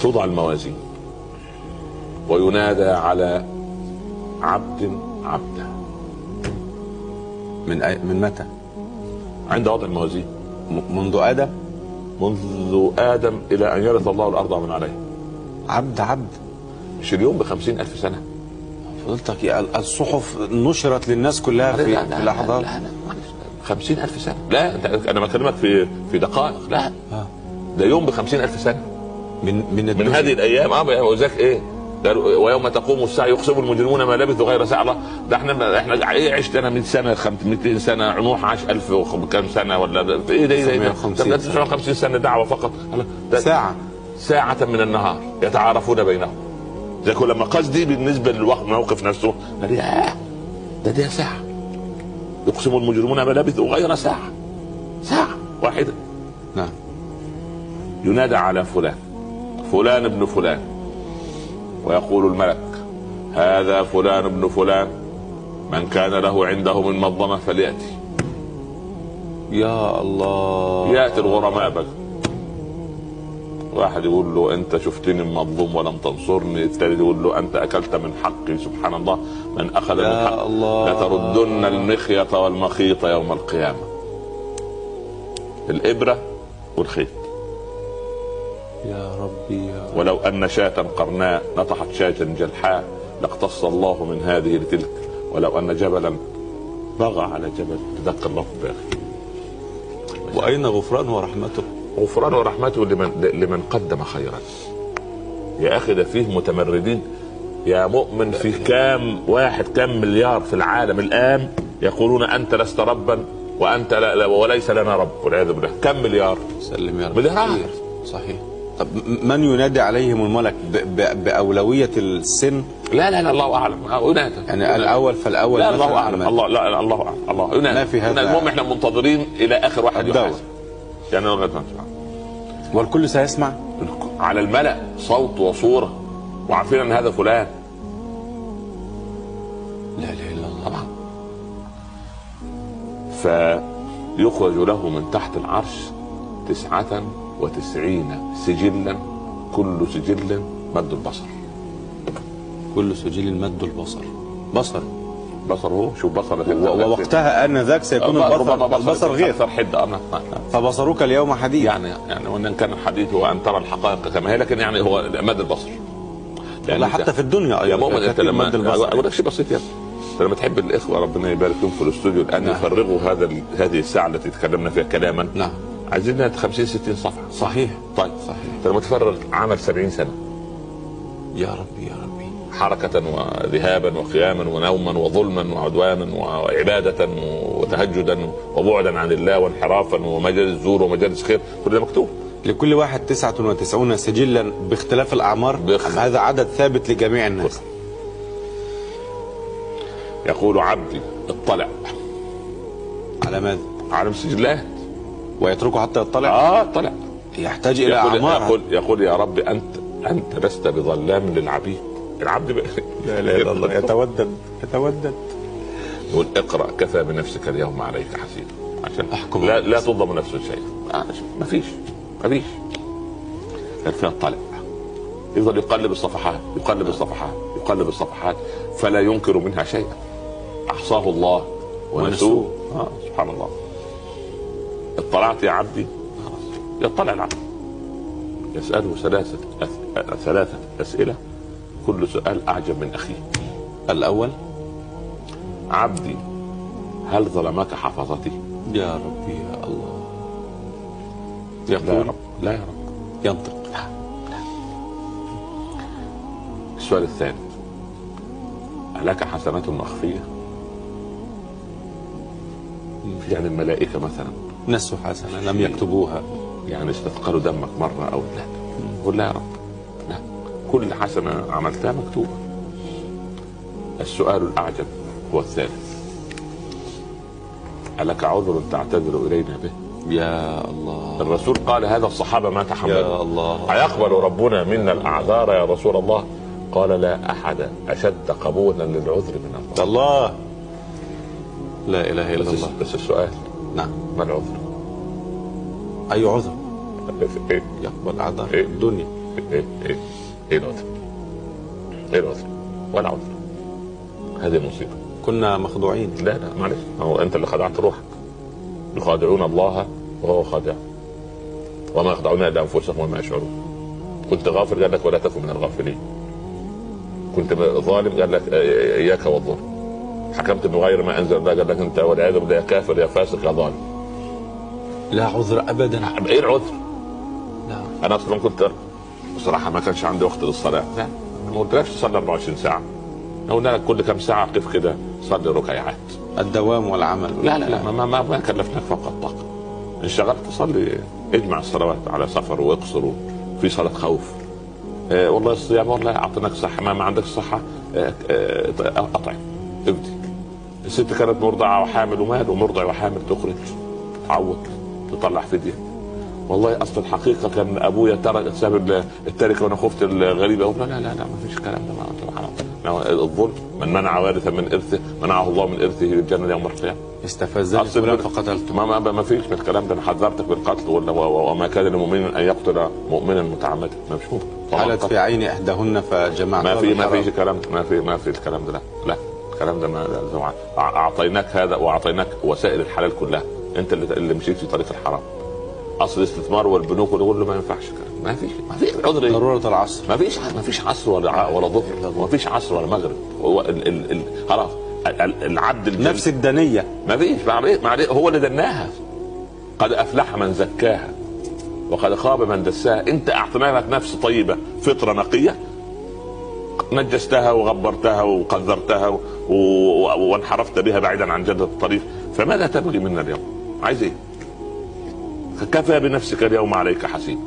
توضع الموازين وينادى على عبد عبده. من متى؟ عند وضع الموازين. منذ آدم؟ منذ آدم إلى أن يرث الله الأرض ومن عليها. عبد مش اليوم ب50,000 سنة. فضلتك الصحف نشرت للناس كلها في لحظات. 50,000 سنة. لا أنا بكلمك في دقائق. لا ده يوم ب50,000 سنة من هذه الأيام. وذاك إيه؟ ويوم تقوم الساعة يقسم المجرمون ما لبثوا غير ساعة. الله ده احنا عشت انا 100 سنة 200 سنة. نوح عاش 1000 وكم سنة ولا ايه ده 950 سنة دعوة فقط. ساعة من النهار يتعارفون بينهم. زي كل لما قصدي بالنسبة للوقت موقف نفسه ده ساعة. يقسم المجرمون ما لبثوا غير ساعة واحدة. نعم. ينادى على فلان ابن فلان، ويقول الملك هذا فلان ابن فلان، من كان له عنده من مظلمة فليأتي. يا الله. يأتي الغرماء بقى. واحد يقول له انت شفتني مظلوم ولم تنصرني، الثاني يقول له انت اكلت من حقي. سبحان الله. من اخذ من حقي لتردن المخيط والمخيط يوم القيامة. الابرة والخيط. يا ربي يا رب. ولو ان شاة قرناء نطحت شاة جلحاء لاقتص الله من هذه لتلك، ولو ان جبلا بغى على جبل لدق الله باغي. واين غفرانه ورحمته؟ غفرانه ورحمته لمن قدم خيرا. يا اخي ده فيه متمردين يا مؤمن. فيه كام مليار في العالم الان يقولون انت لست ربا وانت لا وليس لنا رب والعياذ بالله. كم مليار؟ سلم يا رب. مليارات. صحيح. طب من ينادي عليهم الملك بأولوية السن؟ لا الله اعلم. ينادى يعني الاول فالاول. لا الله اعلم. الله اعلم. الله ينادي. المهم احنا منتظرين الى اخر واحد يحاسب. يعني والكل سيسمع على الملأ صوت وصورة وعارفين ان هذا فلان. لا اله الا الله. طبعا. فيخرج له من تحت العرش 99 سجلا، كل سجل مد البصر. كل سجل مد البصر. بصر هو شوف بصر. ووقتها انذاك سيكون البصر غير اكثر حده. فبصرك اليوم حديد. يعني وان كان الحديث هو ان ترى الحقائق كما هي، لكن يعني هو مد البصر. يعني حتى في الدنيا يا مؤمن انت لما اقول لك شيء بسيط يا انت لما تحب الاخوه ربنا يبارك لهم في الاستوديو الان يفرغوا هذه الساعه التي تكلمنا فيها كلاما. نعم. عايزين 50-60 صفحه. صحيح. طيب صحيح. انت لما تفرغ عمل 70 سنه. يا ربي يا ربي. حركة وذهابا وقياما ونوما وظلما وعدوانا وعبادة وتهجدا وبعدا عن الله وانحرافا ومجالس زور ومجالس خير، كل ده مكتوب. لكل واحد 99 سجلا باختلاف الأعمار. هذا عدد ثابت لجميع الناس. يقول عبدي اطلع على ماذا؟ على السجلات. ويتركه حتى يطلع؟ اطلع. يحتاج إلى أعمار. يقول يا رب أنت لست بظلام للعبيد. العبد لا اله الا الله. يتودد. يقول اقرأ كفى بنفسك اليوم عليك حسيبا. عشان احكم لا تظلم نفس شيئا. ما فيش كان فيها الطلع. يفضل يقلب الصفحات فلا ينكر منها شيئا. احصاه الله ونسوه. سبحان الله. اطلعت يا عبدي. يطلع العبد يسأله ثلاثة أسئلة، كل سؤال أعجب من أخيه. الأول عبدي هل ظلمك حفظتي؟ يا ربي يا الله. يقول لا يا رب. ينطق. لا. السؤال الثاني ألك حسنات مخفية؟ يعني الملائكة مثلا نسوا حسنة لم يكتبوها، يعني استثقلوا دمك مرة أو لا. قل لا يا رب. لا، كل حسنة عملتها مكتوبة. السؤال الأعجب هو الثالث، ألك عذر تعتذر إلينا به؟ يا الله. الرسول قال هذا الصحابة ما تحملوا. يا الله. أيقبل ربنا منا الأعذار يا رسول الله؟ قال لا أحد أشد قبولا للعذر من الله. الله. لا إله إلا الله. بس السؤال نعم، ما العذر؟ أي عذر؟ إيه؟ يقبل أعذار الدنيا. ايه العذر؟ ايه العذر؟ ولا عذر. هذه مصيبه. كنا مخدوعين. لا معلش، هو انت اللي خدعت روحك. يخادعون الله وهو خادع، وما يخدعون الا انفسهم وما يشعرون. كنت غافل قال لك ولا تكن من الغافلين. كنت ظالم قال لك اياك والظلم. حكمت بغير ما انزل الله قال لك انت والعياذ بالله يا كافر يا فاسق يا ظالم. لا عذر ابدا. ايه العذر؟ لا. انا اصلا كنت بصراحه ما كانش عندي وقت للصلاه. لا ما قلتلكش تصلي 24 ساعه. قلنا لك كل كم ساعه قف كده صلي ركعات. الدوام والعمل. لا لا لا ما كلفناك فوق الطاقه. انشغلت تصلي اجمع الصلوات على سفر واقصر في صلاه خوف. والله الصيام والله اعطيناك صحه ما عندك صحه اطعم ابدي. الست كانت مرضعه وحامل ومال ومرضع وحامل تخرج تعوض تطلع فديه. والله اصل الحقيقه كان ابويا ترك ساب التركه وانا خفت الغريبه. لا لا لا ما فيش الكلام ده. الظلم من منع وارثا من ارثه منعه الله من ارثه الجنه يوم القيامه. استفزني فلان فقتلته. ما فيش من الكلام ده. انا حذرتك بالقتل وما كان لمؤمن ان يقتل مؤمنا متعمدا. ما فيش ممكن. حالت في عين احداهن فجمعت. ما فيش الكلام. ما في الكلام ده. لا الكلام ده ما اعطيناك هذا واعطيناك وسائل الحلال كلها. انت اللي مشيت في طريق الحرام. اصل الاستثمار والبنوك كله ما ينفعش. ما فيش عذر. ضروره العصر. ما فيش عصر ولا ظهر. ما فيش عصر ولا مغرب. هو خلاص العبد نفس الدنيه. ما فيش هو اللي دناها. قد افلح من زكاها وقد خاب من دساها. انت اعطينا لك نفس طيبه فطره نقيه نجستها وغبرتها وقذرتها وانحرفت بها بعيدا عن جدة الطريق. فماذا تبغي منا اليوم؟ عايز ايه؟ كفى بنفسك اليوم عليك حسيب.